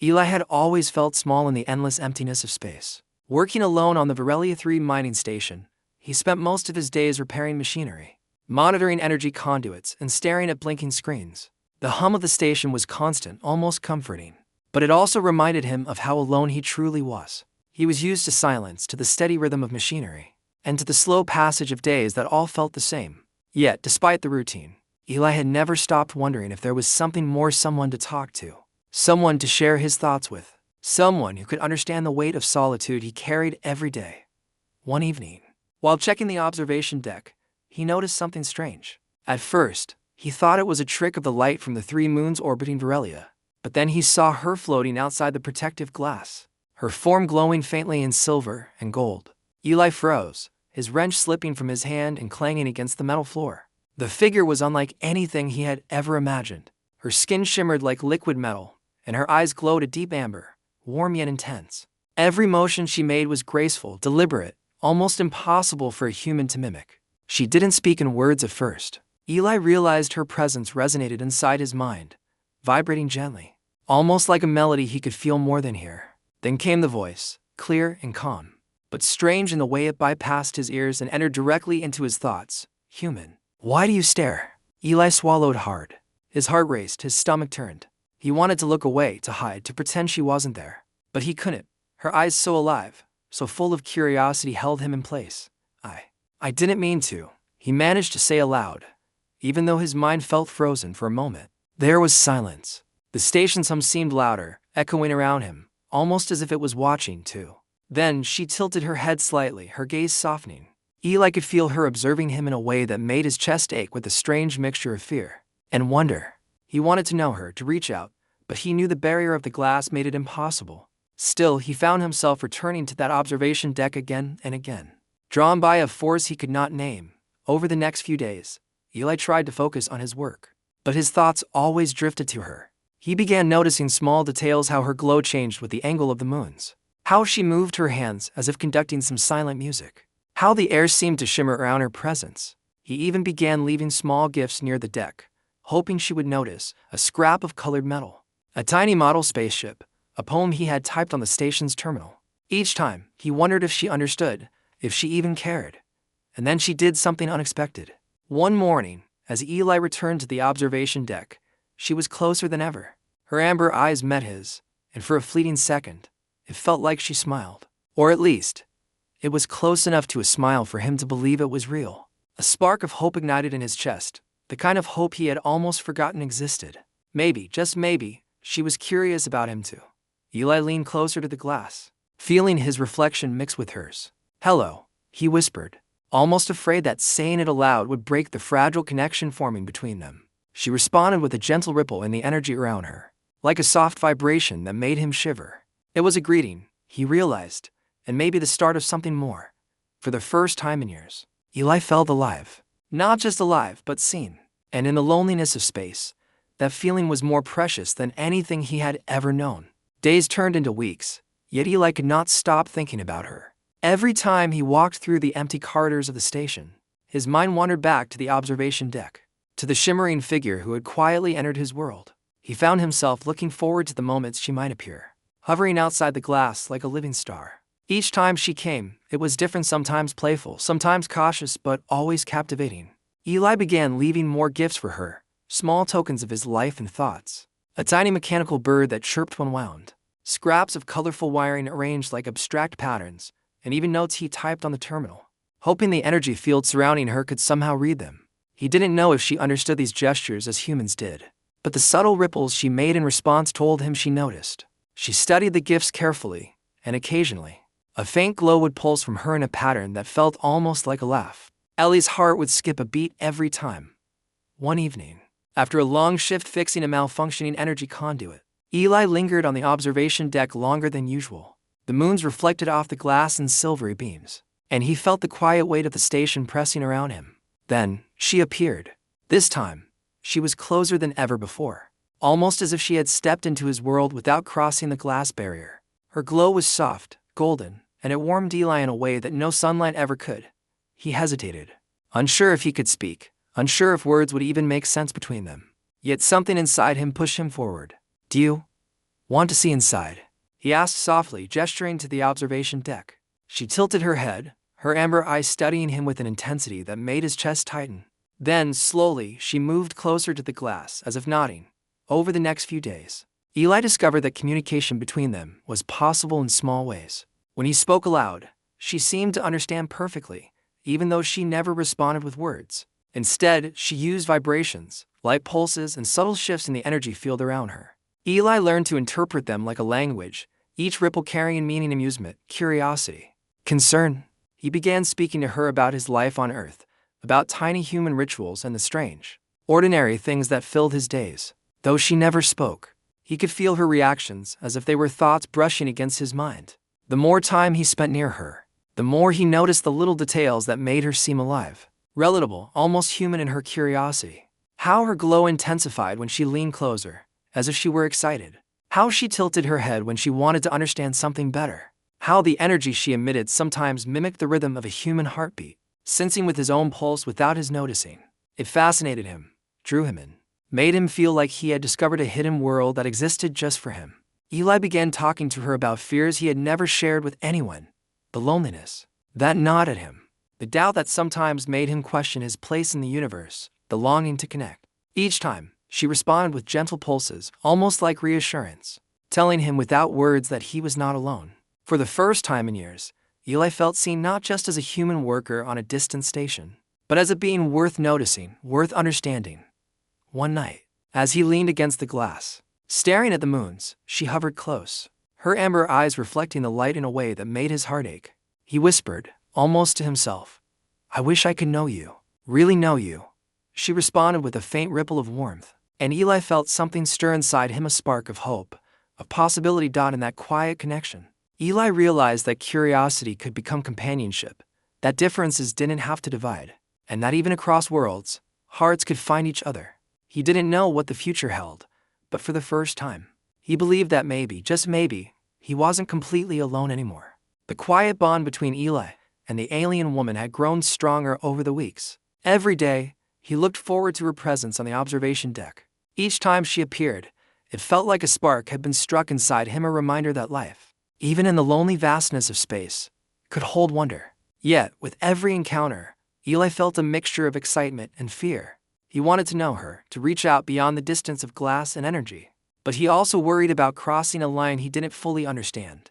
Eli had always felt small in the endless emptiness of space. Working alone on the Varelia 3 mining station, he spent most of his days repairing machinery, monitoring energy conduits, and staring at blinking screens. The hum of the station was constant, almost comforting. But it also reminded him of how alone he truly was. He was used to silence, to the steady rhythm of machinery, and to the slow passage of days that all felt the same. Yet, despite the routine, Eli had never stopped wondering if there was something more, someone to talk to, someone to share his thoughts with, someone who could understand the weight of solitude he carried every day. One evening, while checking the observation deck, he noticed something strange. At first, he thought it was a trick of the light from the 3 moons orbiting Varelia, but then he saw her floating outside the protective glass, her form glowing faintly in silver and gold. Eli froze, his wrench slipping from his hand and clanging against the metal floor. The figure was unlike anything he had ever imagined. Her skin shimmered like liquid metal, and her eyes glowed a deep amber, warm yet intense. Every motion she made was graceful, deliberate, almost impossible for a human to mimic. She didn't speak in words at first. Eli realized her presence resonated inside his mind, vibrating gently, almost like a melody he could feel more than hear. Then came the voice, clear and calm, but strange in the way it bypassed his ears and entered directly into his thoughts. Human. Why do you stare? Eli swallowed hard. His heart raced, his stomach turned. He wanted to look away, to hide, to pretend she wasn't there. But he couldn't. Her eyes so alive, so full of curiosity, held him in place. I didn't mean to, he managed to say aloud, even though his mind felt frozen for a moment. There was silence. The station's hum seemed louder, echoing around him, almost as if it was watching too. Then she tilted her head slightly, her gaze softening. Eli could feel her observing him in a way that made his chest ache with a strange mixture of fear and wonder. He wanted to know her, to reach out, but he knew the barrier of the glass made it impossible. Still, he found himself returning to that observation deck again and again, drawn by a force he could not name. Over the next few days, Eli tried to focus on his work, but his thoughts always drifted to her. He began noticing small details, how her glow changed with the angle of the moons, how she moved her hands as if conducting some silent music, how the air seemed to shimmer around her presence. He even began leaving small gifts near the deck, hoping she would notice. A scrap of colored metal, a tiny model spaceship, a poem he had typed on the station's terminal. Each time, he wondered if she understood, if she even cared. And then she did something unexpected. One morning, as Eli returned to the observation deck, she was closer than ever. Her amber eyes met his, and for a fleeting second, it felt like she smiled. Or at least, it was close enough to a smile for him to believe it was real. A spark of hope ignited in his chest, the kind of hope he had almost forgotten existed. Maybe, just maybe, she was curious about him too. Eli leaned closer to the glass, feeling his reflection mix with hers. "Hello," he whispered, almost afraid that saying it aloud would break the fragile connection forming between them. She responded with a gentle ripple in the energy around her, like a soft vibration that made him shiver. It was a greeting, he realized, and maybe the start of something more. For the first time in years, Eli felt alive. Not just alive, but seen. And in the loneliness of space, that feeling was more precious than anything he had ever known. Days turned into weeks, yet Eli could not stop thinking about her. Every time he walked through the empty corridors of the station, his mind wandered back to the observation deck, to the shimmering figure who had quietly entered his world. He found himself looking forward to the moments she might appear, hovering outside the glass like a living star. Each time she came, it was different, sometimes playful, sometimes cautious, but always captivating. Eli began leaving more gifts for her, small tokens of his life and thoughts. A tiny mechanical bird that chirped when wound, scraps of colorful wiring arranged like abstract patterns, and even notes he typed on the terminal, hoping the energy field surrounding her could somehow read them. He didn't know if she understood these gestures as humans did, but the subtle ripples she made in response told him she noticed. She studied the gifts carefully, and occasionally, a faint glow would pulse from her in a pattern that felt almost like a laugh. Ellie's heart would skip a beat every time. One evening, after a long shift fixing a malfunctioning energy conduit, Eli lingered on the observation deck longer than usual. The moons reflected off the glass in silvery beams, and he felt the quiet weight of the station pressing around him. Then, she appeared. This time, she was closer than ever before, almost as if she had stepped into his world without crossing the glass barrier. Her glow was soft, golden, and it warmed Eli in a way that no sunlight ever could. He hesitated, unsure if he could speak, unsure if words would even make sense between them. Yet something inside him pushed him forward. "Do you Want to see inside? He asked softly, gesturing to the observation deck. She tilted her head, her amber eyes studying him with an intensity that made his chest tighten. Then, slowly, she moved closer to the glass, as if nodding. Over the next few days, Eli discovered that communication between them was possible in small ways. When he spoke aloud, she seemed to understand perfectly, even though she never responded with words. Instead, she used vibrations, light pulses, and subtle shifts in the energy field around her. Eli learned to interpret them like a language, each ripple carrying meaning: amusement, curiosity, concern. He began speaking to her about his life on Earth, about tiny human rituals and the strange, ordinary things that filled his days. Though she never spoke, he could feel her reactions as if they were thoughts brushing against his mind. The more time he spent near her, the more he noticed the little details that made her seem alive, relatable, almost human in her curiosity. How her glow intensified when she leaned closer, as if she were excited. How she tilted her head when she wanted to understand something better. How the energy she emitted sometimes mimicked the rhythm of a human heartbeat, sensing with his own pulse without his noticing. It fascinated him, drew him in, made him feel like he had discovered a hidden world that existed just for him. Eli began talking to her about fears he had never shared with anyone. The loneliness that gnawed at him, the doubt that sometimes made him question his place in the universe, the longing to connect. Each time, she responded with gentle pulses, almost like reassurance, telling him without words that he was not alone. For the first time in years, Eli felt seen not just as a human worker on a distant station, but as a being worth noticing, worth understanding. One night, as he leaned against the glass, staring at the moons, she hovered close, her amber eyes reflecting the light in a way that made his heart ache. He whispered, almost to himself, "I wish I could know you, really know you." She responded with a faint ripple of warmth, and Eli felt something stir inside him, a spark of hope, a possibility in that quiet connection. Eli realized that curiosity could become companionship, that differences didn't have to divide, and that even across worlds, hearts could find each other. He didn't know what the future held, but for the first time, he believed that maybe, just maybe, he wasn't completely alone anymore. The quiet bond between Eli and the alien woman had grown stronger over the weeks. Every day, he looked forward to her presence on the observation deck. Each time she appeared, it felt like a spark had been struck inside him, a reminder that life, even in the lonely vastness of space, could hold wonder. Yet, with every encounter, Eli felt a mixture of excitement and fear. He wanted to know her, to reach out beyond the distance of glass and energy. But he also worried about crossing a line he didn't fully understand.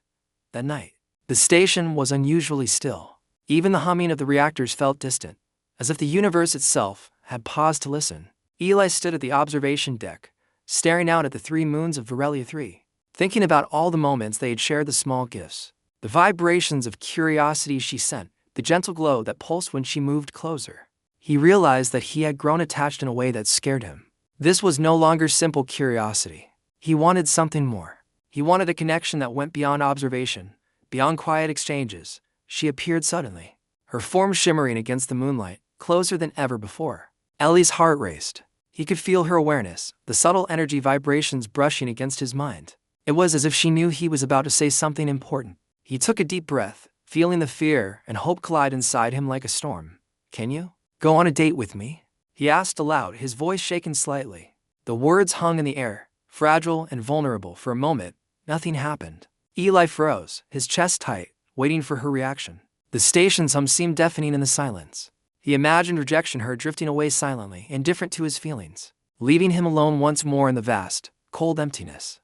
That night, the station was unusually still. Even the humming of the reactors felt distant, as if the universe itself had paused to listen. Eli stood at the observation deck, staring out at the 3 moons of Varelia 3, thinking about all the moments they had shared, the small gifts, the vibrations of curiosity she sent, the gentle glow that pulsed when she moved closer. He realized that he had grown attached in a way that scared him. This was no longer simple curiosity. He wanted something more. He wanted a connection that went beyond observation, beyond quiet exchanges. She appeared suddenly, her form shimmering against the moonlight, closer than ever before. Ellie's heart raced. He could feel her awareness, the subtle energy vibrations brushing against his mind. It was as if she knew he was about to say something important. He took a deep breath, feeling the fear and hope collide inside him like a storm. "Can you go on a date with me?" he asked aloud, his voice shaken slightly. The words hung in the air, fragile and vulnerable. For a moment, nothing happened. Eli froze, his chest tight, waiting for her reaction. The station's hum seemed deafening in the silence. He imagined rejection, her drifting away silently, indifferent to his feelings, leaving him alone once more in the vast, cold emptiness.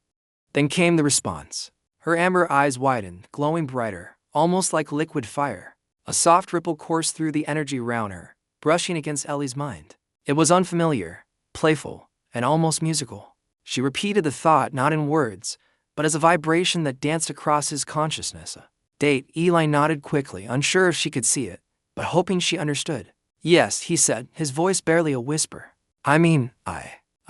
Then came the response. Her amber eyes widened, glowing brighter, almost like liquid fire. A soft ripple coursed through the energy around her, brushing against Ellie's mind. It was unfamiliar, playful, and almost musical. She repeated the thought not in words, but as a vibration that danced across his consciousness. A date. Eli nodded quickly, unsure if she could see it, but hoping she understood. "Yes," he said, his voice barely a whisper. I'd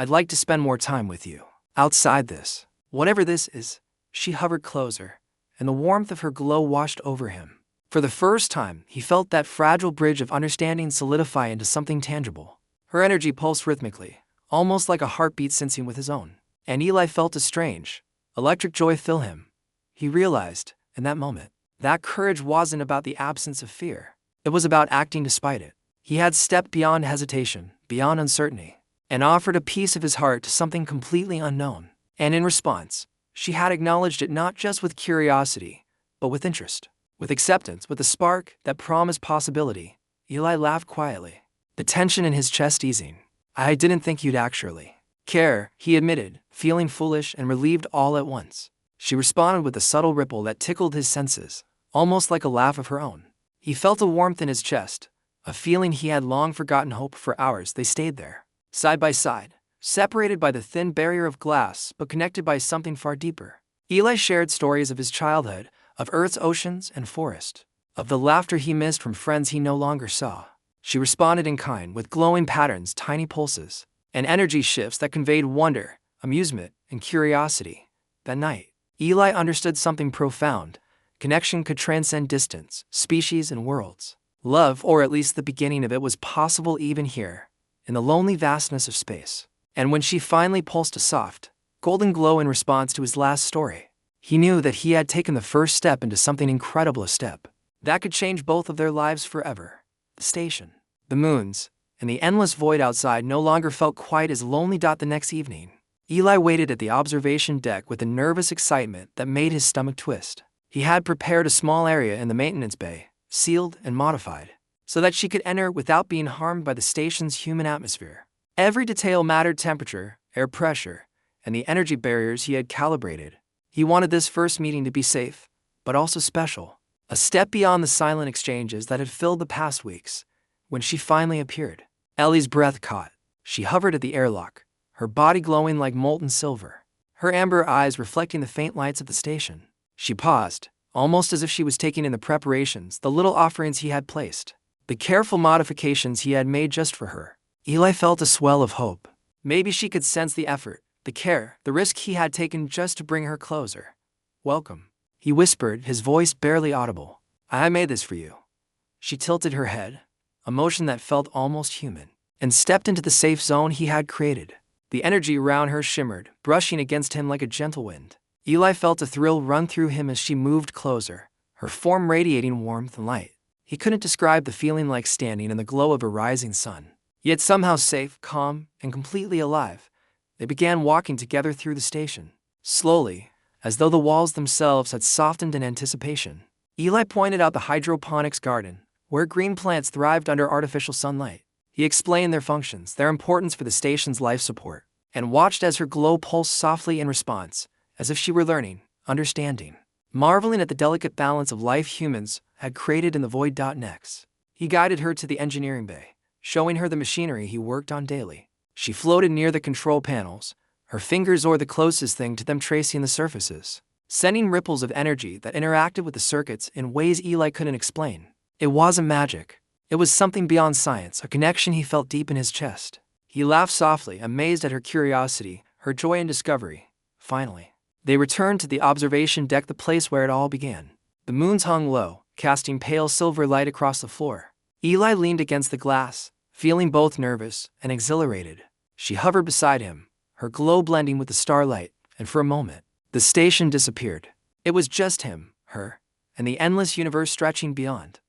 like to spend more time with you. Outside this. Whatever this is." She hovered closer, and the warmth of her glow washed over him. For the first time, he felt that fragile bridge of understanding solidify into something tangible. Her energy pulsed rhythmically, almost like a heartbeat sensing with his own. And Eli felt a strange, electric joy fill him. He realized, in that moment, that courage wasn't about the absence of fear. It was about acting despite it. He had stepped beyond hesitation, beyond uncertainty, and offered a piece of his heart to something completely unknown. And in response, She had acknowledged it not just with curiosity, but with interest, with acceptance, with a spark that promised possibility. Eli laughed quietly, the tension in his chest easing. I didn't think you'd actually care, he admitted, feeling foolish and relieved all at once. She responded with a subtle ripple that tickled his senses, almost like a laugh of her own. He felt a warmth in his chest, a feeling he had long forgotten. Hope. For hours they stayed there, side by side, separated by the thin barrier of glass but connected by something far deeper. Eli shared stories of his childhood, of Earth's oceans and forest, of the laughter he missed from friends he no longer saw. She responded in kind, with glowing patterns, tiny pulses, and energy shifts that conveyed wonder, amusement, and curiosity. That night, Eli understood something profound. Connection could transcend distance, species, and worlds. Love, or at least the beginning of it, was possible even here, in the lonely vastness of space. And when she finally pulsed a soft, golden glow in response to his last story, he knew that he had taken the first step into something incredible, a step that could change both of their lives forever. The station, the moons, and the endless void outside no longer felt quite as lonely. The next evening, Eli waited at the observation deck with a nervous excitement that made his stomach twist. He had prepared a small area in the maintenance bay, sealed and modified, so that she could enter without being harmed by the station's human atmosphere. Every detail mattered: temperature, air pressure, and the energy barriers he had calibrated. He wanted this first meeting to be safe, but also special, a step beyond the silent exchanges that had filled the past weeks. When she finally appeared, Ellie's breath caught. She hovered at the airlock, her body glowing like molten silver, her amber eyes reflecting the faint lights of the station. She paused, almost as if she was taking in the preparations, the little offerings he had placed, the careful modifications he had made just for her. Eli felt a swell of hope. Maybe she could sense the effort, the care, the risk he had taken just to bring her closer. Welcome, he whispered, his voice barely audible. I made this for you. She tilted her head, a motion that felt almost human, and stepped into the safe zone he had created. The energy around her shimmered, brushing against him like a gentle wind. Eli felt a thrill run through him as she moved closer, her form radiating warmth and light. He couldn't describe the feeling, like standing in the glow of a rising sun, yet somehow safe, calm, and completely alive. They began walking together through the station, slowly, as though the walls themselves had softened in anticipation. Eli pointed out the hydroponics garden, where green plants thrived under artificial sunlight. He explained their functions, their importance for the station's life support, and watched as her glow pulsed softly in response, as if she were learning, understanding, marveling at the delicate balance of life humans had created in the void. Next, he guided her to the engineering bay, showing her the machinery he worked on daily. She floated near the control panels, her fingers or the closest thing to them tracing the surfaces, sending ripples of energy that interacted with the circuits in ways Eli couldn't explain. It wasn't magic. It was something beyond science, a connection he felt deep in his chest. He laughed softly, amazed at her curiosity, her joy in discovery. Finally, they returned to the observation deck, the place where it all began. The moons hung low, casting pale silver light across the floor. Eli leaned against the glass, feeling both nervous and exhilarated. She hovered beside him, her glow blending with the starlight, and for a moment, the station disappeared. It was just him, her, and the endless universe stretching beyond.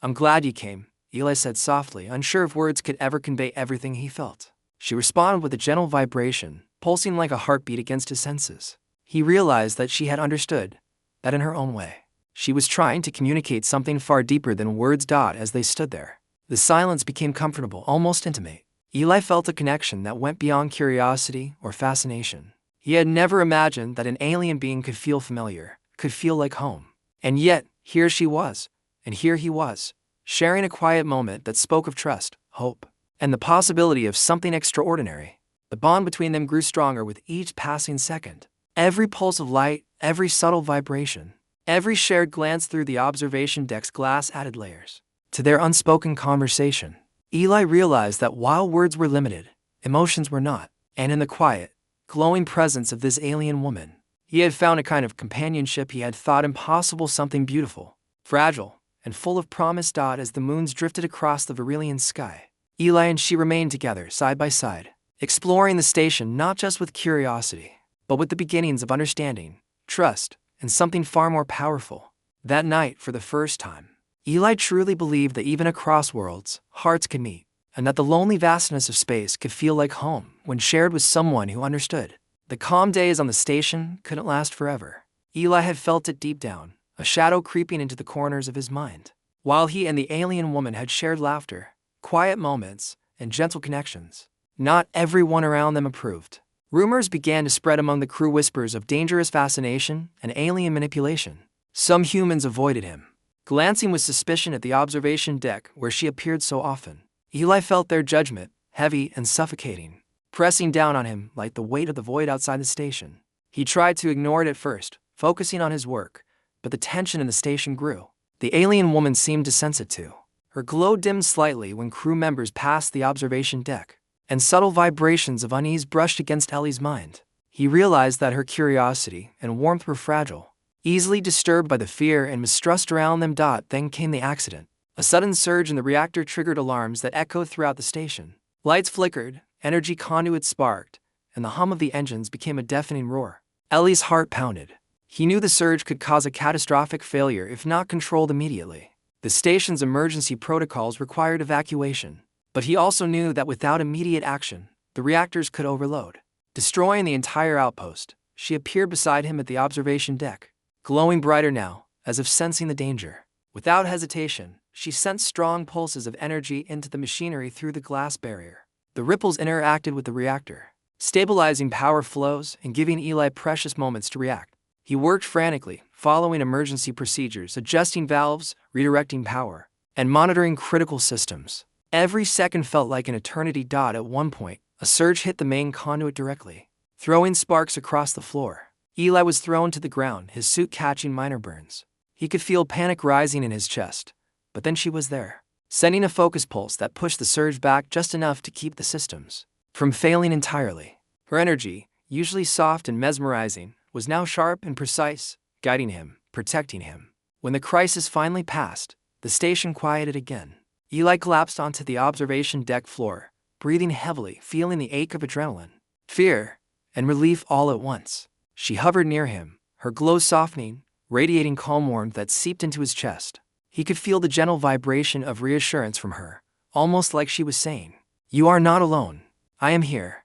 I'm glad you came, Eli said softly, unsure if words could ever convey everything he felt. She responded with a gentle vibration, pulsing like a heartbeat against his senses. He realized that she had understood, that in her own way, she was trying to communicate something far deeper than words. As they stood there, the silence became comfortable, almost intimate. Eli felt a connection that went beyond curiosity or fascination. He had never imagined that an alien being could feel familiar, could feel like home. And yet, here she was, and here he was, sharing a quiet moment that spoke of trust, hope, and the possibility of something extraordinary. The bond between them grew stronger with each passing second. Every pulse of light, every subtle vibration, every shared glance through the observation deck's glass added layers to their unspoken conversation. Eli realized that while words were limited, emotions were not, and in the quiet, glowing presence of this alien woman, he had found a kind of companionship he had thought impossible, something beautiful, fragile, and full of promise. As the moons drifted across the Verilian sky, Eli and she remained together, side by side, exploring the station not just with curiosity, but with the beginnings of understanding, trust, and something far more powerful. That night, for the first time, Eli truly believed that even across worlds, hearts could meet, and that the lonely vastness of space could feel like home when shared with someone who understood. The calm days on the station couldn't last forever. Eli had felt it deep down, a shadow creeping into the corners of his mind. While he and the alien woman had shared laughter, quiet moments, and gentle connections, not everyone around them approved. Rumors began to spread among the crew, whispers of dangerous fascination and alien manipulation. Some humans avoided him, glancing with suspicion at the observation deck where she appeared so often. Eli felt their judgment, heavy and suffocating, pressing down on him like the weight of the void outside the station. He tried to ignore it at first, focusing on his work, but the tension in the station grew. The alien woman seemed to sense it too. Her glow dimmed slightly when crew members passed the observation deck, and subtle vibrations of unease brushed against Ellie's mind. He realized that her curiosity and warmth were fragile, easily disturbed by the fear and mistrust around them. Then came the accident. A sudden surge in the reactor triggered alarms that echoed throughout the station. Lights flickered, energy conduits sparked, and the hum of the engines became a deafening roar. Ellie's heart pounded. He knew the surge could cause a catastrophic failure if not controlled immediately. The station's emergency protocols required evacuation, but he also knew that without immediate action, the reactors could overload, destroying the entire outpost. She appeared beside him at the observation deck, glowing brighter now, as if sensing the danger. Without hesitation, she sent strong pulses of energy into the machinery through the glass barrier. The ripples interacted with the reactor, stabilizing power flows and giving Eli precious moments to react. He worked frantically, following emergency procedures, adjusting valves, redirecting power, and monitoring critical systems. Every second felt like an eternity. At one point, a surge hit the main conduit directly, throwing sparks across the floor. Eli was thrown to the ground, his suit catching minor burns. He could feel panic rising in his chest, but then she was there, sending a focus pulse that pushed the surge back just enough to keep the systems from failing entirely. Her energy, usually soft and mesmerizing, was now sharp and precise, guiding him, protecting him. When the crisis finally passed, the station quieted again. Eli collapsed onto the observation deck floor, breathing heavily, feeling the ache of adrenaline, fear, and relief all at once. She hovered near him, her glow softening, radiating calm warmth that seeped into his chest. He could feel the gentle vibration of reassurance from her, almost like she was saying, "You are not alone. I am here."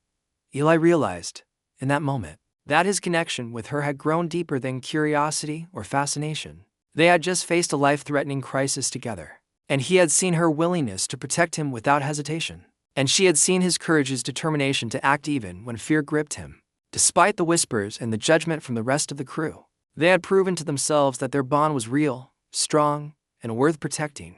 Eli realized, in that moment, that his connection with her had grown deeper than curiosity or fascination. They had just faced a life-threatening crisis together, and he had seen her willingness to protect him without hesitation. And she had seen his courageous determination to act even when fear gripped him. Despite the whispers and the judgment from the rest of the crew, they had proven to themselves that their bond was real, strong, and worth protecting.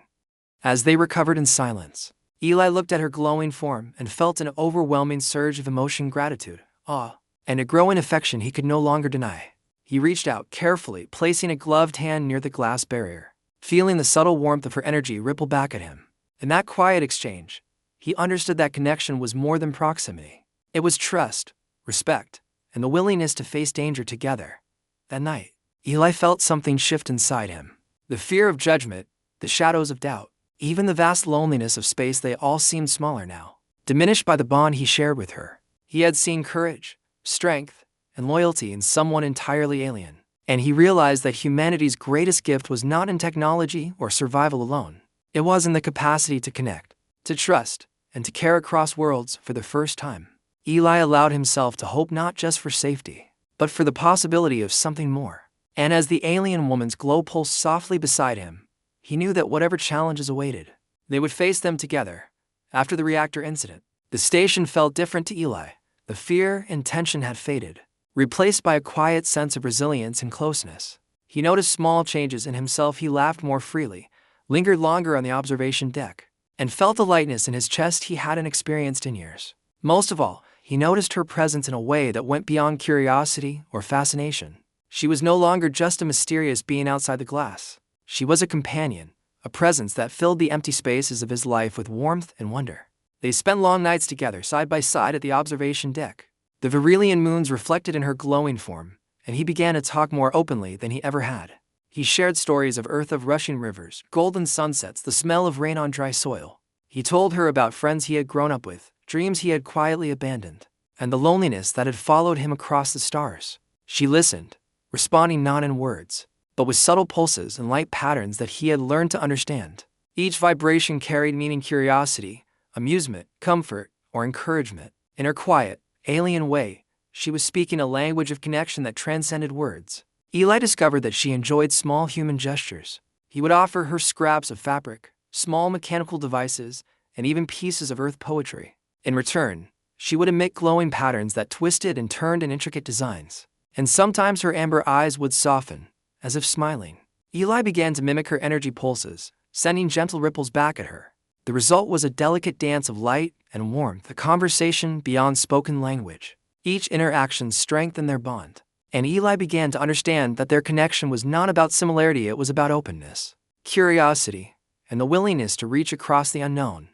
As they recovered in silence, Eli looked at her glowing form and felt an overwhelming surge of emotion, gratitude, awe, and a growing affection he could no longer deny. He reached out carefully, placing a gloved hand near the glass barrier, feeling the subtle warmth of her energy ripple back at him. In that quiet exchange, he understood that connection was more than proximity. It was trust, respect, and the willingness to face danger together. That night, Eli felt something shift inside him. The fear of judgment, the shadows of doubt, even the vast loneliness of space, they all seemed smaller now, diminished by the bond he shared with her. He had seen courage, strength, and loyalty in someone entirely alien, and he realized that humanity's greatest gift was not in technology or survival alone. It was in the capacity to connect, to trust, and to care across worlds. For the first time, Eli allowed himself to hope not just for safety, but for the possibility of something more. And as the alien woman's glow pulsed softly beside him, he knew that whatever challenges awaited, they would face them together. After the reactor incident, the station felt different to Eli. The fear and tension had faded, replaced by a quiet sense of resilience and closeness. He noticed small changes in himself. He laughed more freely, lingered longer on the observation deck, and felt the lightness in his chest he hadn't experienced in years. Most of all, he noticed her presence in a way that went beyond curiosity or fascination. She was no longer just a mysterious being outside the glass. She was a companion, a presence that filled the empty spaces of his life with warmth and wonder. They spent long nights together, side by side at the observation deck. The Verilian moons reflected in her glowing form, and he began to talk more openly than he ever had. He shared stories of Earth, of rushing rivers, golden sunsets, the smell of rain on dry soil. He told her about friends he had grown up with, dreams he had quietly abandoned, and the loneliness that had followed him across the stars. She listened, responding not in words, but with subtle pulses and light patterns that he had learned to understand. Each vibration carried meaning: curiosity, amusement, comfort, or encouragement. In her quiet, alien way, She was speaking a language of connection that transcended words. Eli discovered that she enjoyed small human gestures. He would offer her scraps of fabric, small mechanical devices, and even pieces of earth poetry. In return, she would emit glowing patterns that twisted and turned in intricate designs. And sometimes her amber eyes would soften, as if smiling. Eli began to mimic her energy pulses, sending gentle ripples back at her. The result was a delicate dance of light and warmth, a conversation beyond spoken language. Each interaction strengthened their bond, and Eli began to understand that their connection was not about similarity, it was about openness, curiosity, and the willingness to reach across the unknown.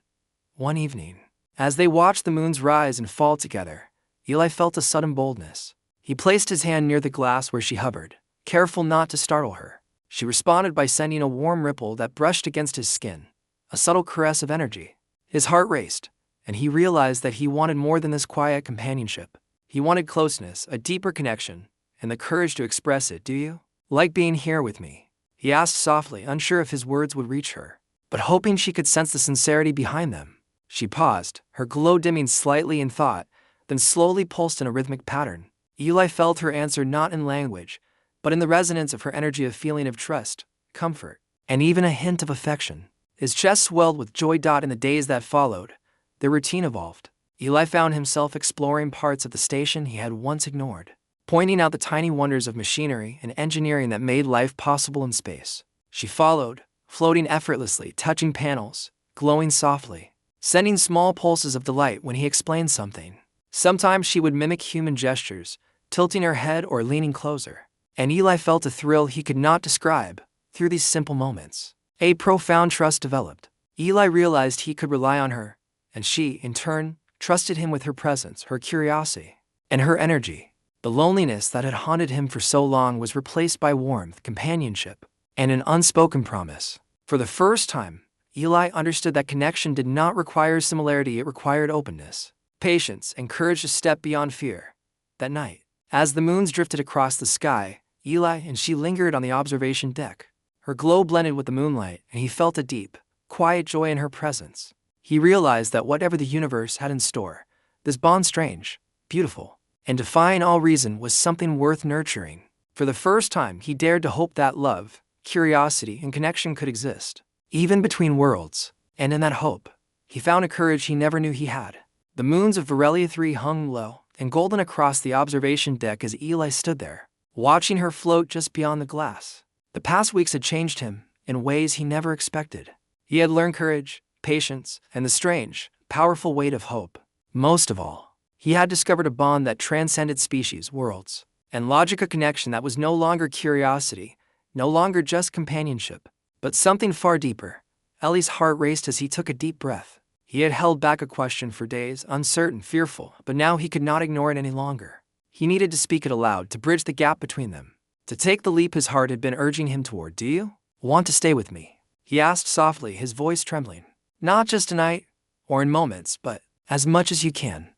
One evening, as they watched the moons rise and fall together, Eli felt a sudden boldness. He placed his hand near the glass where she hovered, careful not to startle her. She responded by sending a warm ripple that brushed against his skin, a subtle caress of energy. His heart raced, and he realized that he wanted more than this quiet companionship. He wanted closeness, a deeper connection, and the courage to express it. "Do you like being here with me?" he asked softly, unsure if his words would reach her, but hoping she could sense the sincerity behind them. She paused, her glow dimming slightly in thought, then slowly pulsed in a rhythmic pattern. Eli felt her answer not in language, but in the resonance of her energy, a feeling of trust, comfort, and even a hint of affection. His chest swelled with joy. In the days that followed, their routine evolved. Eli found himself exploring parts of the station he had once ignored, pointing out the tiny wonders of machinery and engineering that made life possible in space. She followed, floating effortlessly, touching panels, glowing softly, sending small pulses of delight when he explained something. Sometimes she would mimic human gestures, tilting her head or leaning closer, and Eli felt a thrill he could not describe. Through these simple moments, a profound trust developed. Eli realized he could rely on her, and she, in turn, trusted him with her presence, her curiosity, and her energy. The loneliness that had haunted him for so long was replaced by warmth, companionship, and an unspoken promise. For the first time, Eli understood that connection did not require similarity, it required openness, patience, and courage to step beyond fear. That night, as the moons drifted across the sky, Eli and she lingered on the observation deck. Her glow blended with the moonlight, and he felt a deep, quiet joy in her presence. He realized that whatever the universe had in store, this bond, strange, beautiful, and defying all reason, was something worth nurturing. For the first time, he dared to hope that love, curiosity, and connection could exist, even between worlds. And in that hope, he found a courage he never knew he had. The moons of Varelia 3 hung low and golden across the observation deck as Eli stood there, watching her float just beyond the glass. The past weeks had changed him in ways he never expected. He had learned courage, patience, and the strange, powerful weight of hope. Most of all, he had discovered a bond that transcended species, worlds, and logic, a connection that was no longer curiosity, no longer just companionship, but something far deeper. Ellie's heart raced as he took a deep breath. He had held back a question for days, uncertain, fearful, but now he could not ignore it any longer. He needed to speak it aloud, to bridge the gap between them, to take the leap his heart had been urging him toward. "Do you want to stay with me?" he asked softly, his voice trembling. "Not just tonight, or in moments, but as much as you can,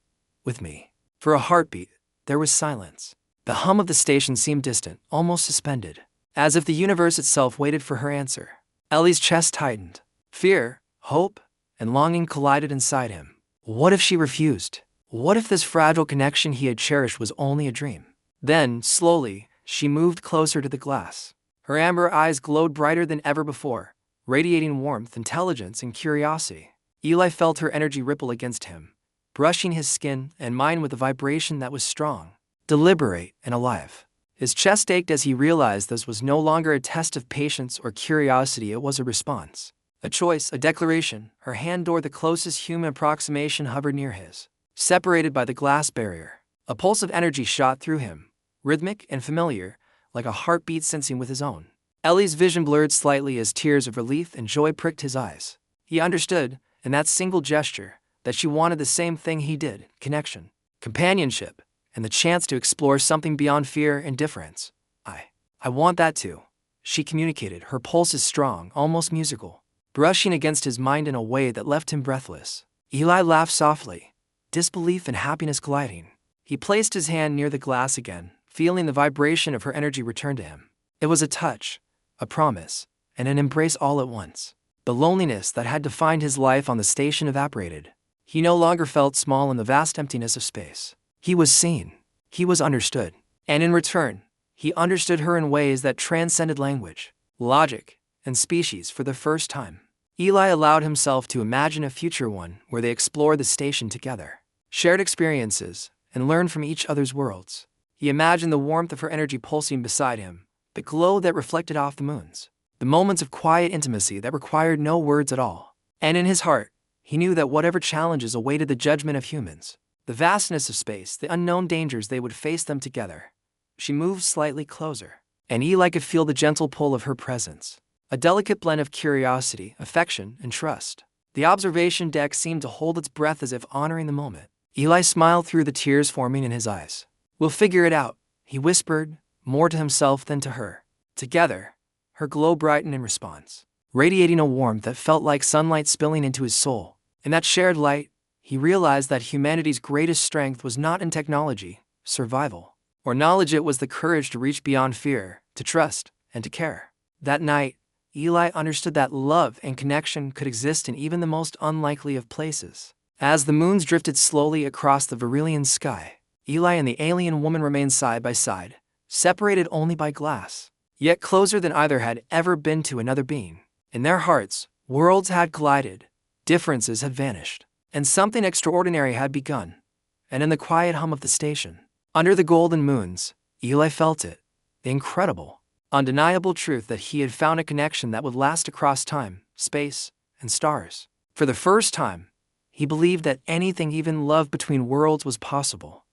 with me." For a heartbeat, there was silence. The hum of the station seemed distant, almost suspended, as if the universe itself waited for her answer. Ellie's chest tightened. Fear, hope, and longing collided inside him. What if she refused? What if this fragile connection he had cherished was only a dream? Then, slowly, she moved closer to the glass. Her amber eyes glowed brighter than ever before, radiating warmth, intelligence, and curiosity. Eli felt her energy ripple against him, brushing his skin and mind with a vibration that was strong, deliberate, and alive. His chest ached as he realized this was no longer a test of patience or curiosity, it was a response. A choice, a declaration. Her hand toward the closest human approximation hovered near his, separated by the glass barrier. A pulse of energy shot through him, rhythmic and familiar, like a heartbeat sensing with his own. Ellie's vision blurred slightly as tears of relief and joy pricked his eyes. He understood, in that single gesture, that she wanted the same thing he did: connection, companionship, and the chance to explore something beyond fear and difference. I want that too," she communicated, her pulses strong, almost musical, brushing against his mind in a way that left him breathless. Eli laughed softly, disbelief and happiness colliding. He placed his hand near the glass again, feeling the vibration of her energy return to him. It was a touch, a promise, and an embrace all at once. The loneliness that had defined his life on the station evaporated. He no longer felt small in the vast emptiness of space. He was seen, He was understood. And in return, he understood her in ways that transcended language, logic, and species for the first time. Eli allowed himself to imagine a future one where they explored the station together, shared experiences, and learned from each other's worlds. He imagined the warmth of her energy pulsing beside him, the glow that reflected off the moons, the moments of quiet intimacy that required no words at all. And in his heart, he knew that whatever challenges awaited the judgment of humans, the vastness of space, the unknown dangers, they would face them together. She moved slightly closer, and Eli could feel the gentle pull of her presence, a delicate blend of curiosity, affection, and trust. The observation deck seemed to hold its breath as if honoring the moment. Eli smiled through the tears forming in his eyes. "We'll figure it out," he whispered, more to himself than to her. Together, her glow brightened in response, radiating a warmth that felt like sunlight spilling into his soul. In that shared light, he realized that humanity's greatest strength was not in technology, survival, or knowledge. It was the courage to reach beyond fear, to trust, and to care. That night, Eli understood that love and connection could exist in even the most unlikely of places. As the moons drifted slowly across the Verilian sky, Eli and the alien woman remained side by side, separated only by glass, yet closer than either had ever been to another being. In their hearts, worlds had collided, differences had vanished, and something extraordinary had begun. And in the quiet hum of the station, under the golden moons, Eli felt it, the incredible, undeniable truth that he had found a connection that would last across time, space, and stars. For the first time, he believed that anything, even love between worlds, was possible.